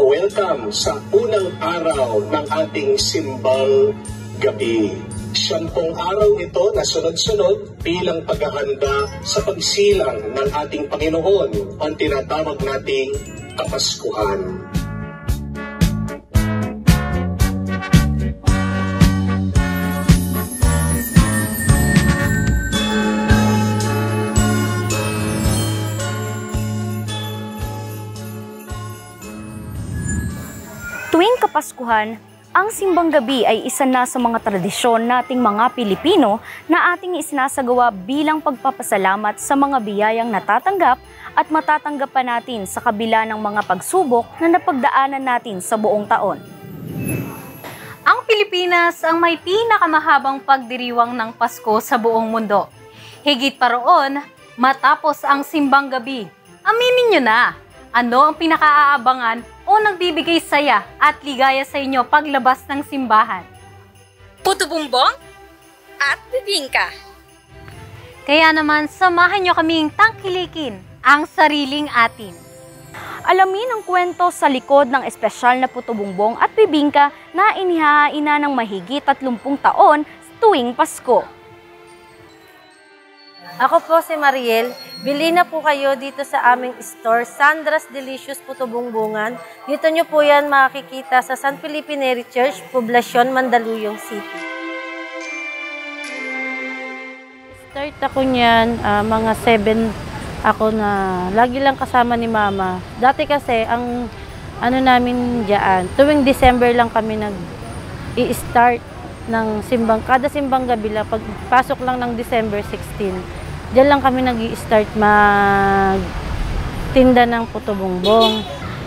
welcome sa unang araw ng ating simbang gabi. 10 araw ito na sunod-sunod bilang paghahanda sa pagsilang ng ating Panginoon, ang tinatawag nating Kapaskuhan. Tuwing Kapaskuhan, ang simbang gabi ay isa na sa mga tradisyon nating mga Pilipino na ating isinasagawa bilang pagpapasalamat sa mga biyayang natatanggap at matatanggap pa natin sa kabila ng mga pagsubok na napagdaanan natin sa buong taon. Ang Pilipinas ang may pinakamahabang pagdiriwang ng Pasko sa buong mundo. Higit pa roon, matapos ang simbang gabi, aminin nyo na, ano ang pinakaaabangan o nagbibigay saya at ligaya sa inyo paglabas ng simbahan? Puto bumbong at bibingka. Kaya naman, samahan nyo kaming tangkilikin ang sariling atin. Alamin ang kwento sa likod ng espesyal na puto bumbong at bibingka na inihahain na ng mahigit 30 taon tuwing Pasko. Ako po si Mariel. Bili na po kayo dito sa aming store, Sandra's Delicious Puto Bumbongan. Dito nyo po yan makikita sa San Felipe Neri Church, Poblacion, Mandaluyong City. Start ako niyan, mga 7 ako na lagi lang kasama ni Mama. Dati kasi, ang ano namin dyan, tuwing December lang kami nag-i-start ng simbang, kada simbang gabi lang, pagpasok lang ng December 16. Diyan lang kami nag-i-start magtinda ng puto bumbong.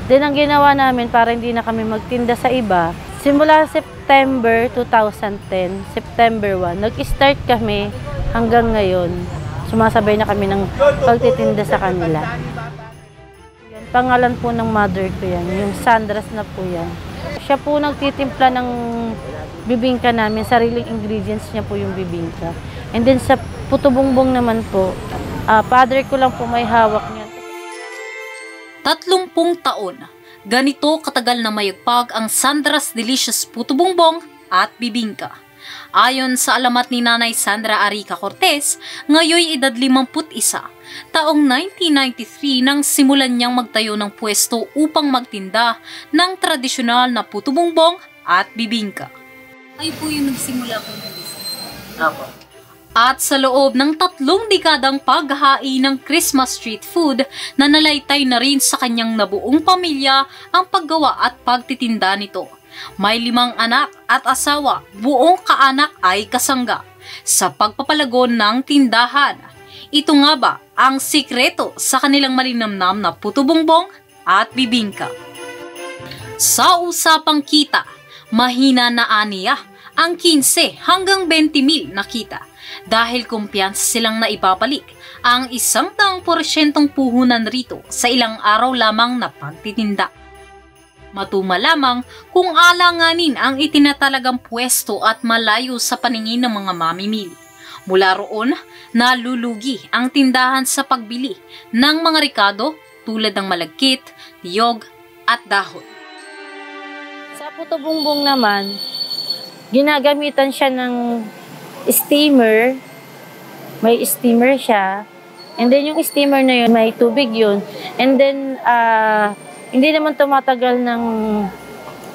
Then ang ginawa namin para hindi na kami magtinda sa iba, simula September 2010, September 1, nag-start kami hanggang ngayon. Sumasabay na kami ng pagtitinda sa kanila. Yan, pangalan po ng mother ko yan, yung Sandra's na po yan. Siya po nagtitimpla ng bibingka namin, sariling ingredients niya po yung bibingka. And then sa puto bumbong naman po, father ko lang po may hawak niyan. 30 taon, ganito katagal na mayagpag ang Sandra's Delicious Puto Bumbong at Bibingka. Ayon sa alamat ni Nanay Sandra Arica Cortez, ngayoy edad 51, taong 1993 nang simulan niyang magtayo ng pwesto upang magtinda ng tradisyonal na puto bumbong at bibingka. Ay po yung nagsimula po ng business. Apo. At sa loob ng 3 dekadang paghahain ng Christmas street food, nanalaytay na rin sa kanyang nabuong pamilya ang paggawa at pagtitinda nito. May 5 anak at asawa, buong kaanak ay kasangga sa pagpapalago ng tindahan. Ito nga ba ang sikreto sa kanilang malinamnam na puto bumbong at bibingka? Sa usapang kita, mahina na aniya ang 15 hanggang 20 mil na kita. Dahil kumpiyansa silang naipapalik ang 100% puhunan rito sa ilang araw lamang na pagtitinda. Matuma lamang kung alanganin ang itinatalagang pwesto at malayo sa paningin ng mga mamimili. Mula roon, nalulugi ang tindahan sa pagbili ng mga rikado tulad ng malagkit, tiyog at dahon. Sa puto bumbong naman, ginagamitan siya ng steamer. May steamer siya. And then yung steamer na yun, may tubig yun. And then, hindi naman tumatagal ng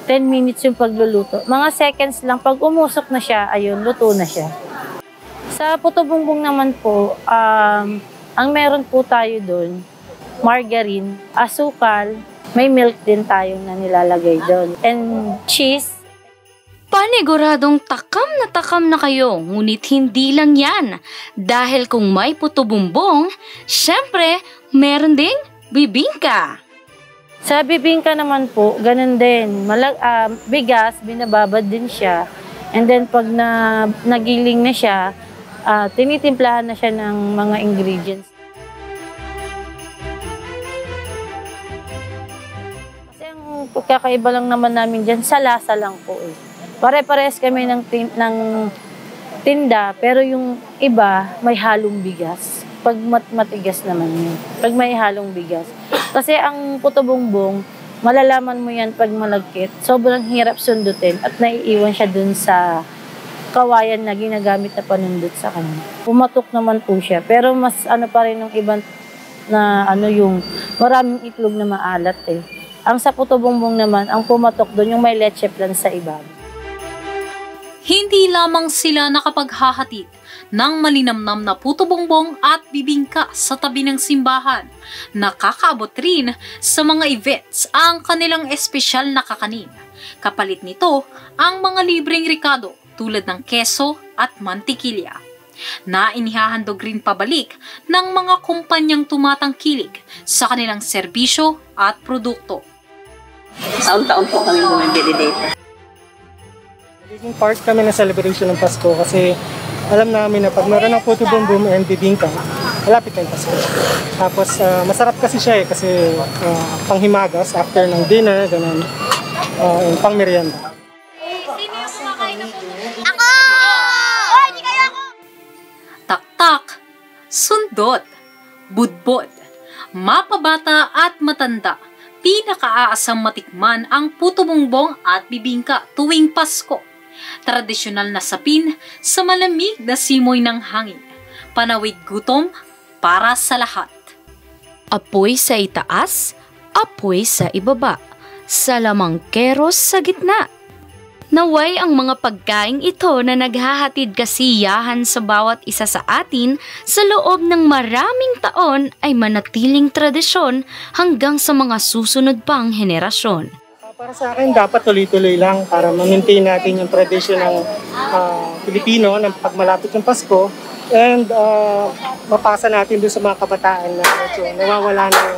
10 minutes yung pagluluto. Mga seconds lang. Pag umusok na siya, ayun, luto na siya. Sa puto bumbong naman po, ang meron po tayo doon, margarine, asukal, may milk din tayong na nilalagay doon. And cheese. Paniguradong takam na kayo, ngunit hindi lang yan. Dahil kung may puto bumbong, syempre, meron ding bibingka. Sa bibingka naman po, ganun din. Bigas, binababad din siya. And then pag nagiling na siya, tinitimplahan na siya ng mga ingredients. Kasi ang pagkakaiba lang naman namin dyan, sa lasa lang po eh. Pare-pares kami ng tinda, pero yung iba may halong bigas. Pag matigas naman yun. Pag may halong bigas. Kasi ang puto bumbong, malalaman mo yan pag malagkit. Sobrang hirap sundutin at naiiwan siya dun sa kawayan na ginagamit na panundot sa kanya. Pumatok naman po siya, pero mas ano pa rin ng ibang na ano yung maraming itlog na maalat eh. Ang sa puto bumbong naman, ang pumatok doon yung may leche plan sa ibabaw. Hindi lamang sila nakapaghahatid ng malinamnam na puto bongbong at bibingka sa tabi ng simbahan. Nakakaabot rin sa mga events ang kanilang espesyal na kakanin. Kapalit nito ang mga libreng ricado tulad ng keso at mantikilya, na inihahandog rin pabalik ng mga kumpanyang tumatangkilik sa kanilang serbisyo at produkto. Taon-taon po kami bumibili dito. Naging part kami ng celebration ng Pasko kasi alam namin na pag meron ng puto bumbong and bibingka, malapit na yung Pasko. Tapos masarap kasi siya eh, kasi panghimagas after ng dinner, ganun, yung pang merienda. Taktak, sundot, budbod, mapabata at matanda, pinakaaasam matikman ang puto bongbong at bibingka tuwing Pasko. Tradisyonal na sapin sa malamig na simoy ng hangin. Panawid gutom para sa lahat. Apoy sa itaas, apoy sa ibaba, salamang keros sa gitna. Naway ang mga pagkaing ito na naghahatid kasiyahan sa bawat isa sa atin sa loob ng maraming taon ay manatiling tradisyon hanggang sa mga susunod pang henerasyon. Para sa akin, dapat tuloy-tuloy lang para ma-maintain natin yung tradisyon ng Pilipino ng pagmalapit ng Pasko and mapasa natin doon sa mga kabataan na nawawala ng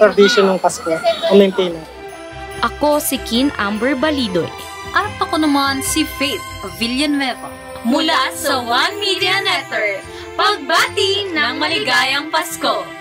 tradisyon ng Pasko. Ma-maintain natin. Ako si Kin Amber Balidoy. At ako naman si Faith Villanueva. Mula sa One Media Network, pagbati ng maligayang Pasko.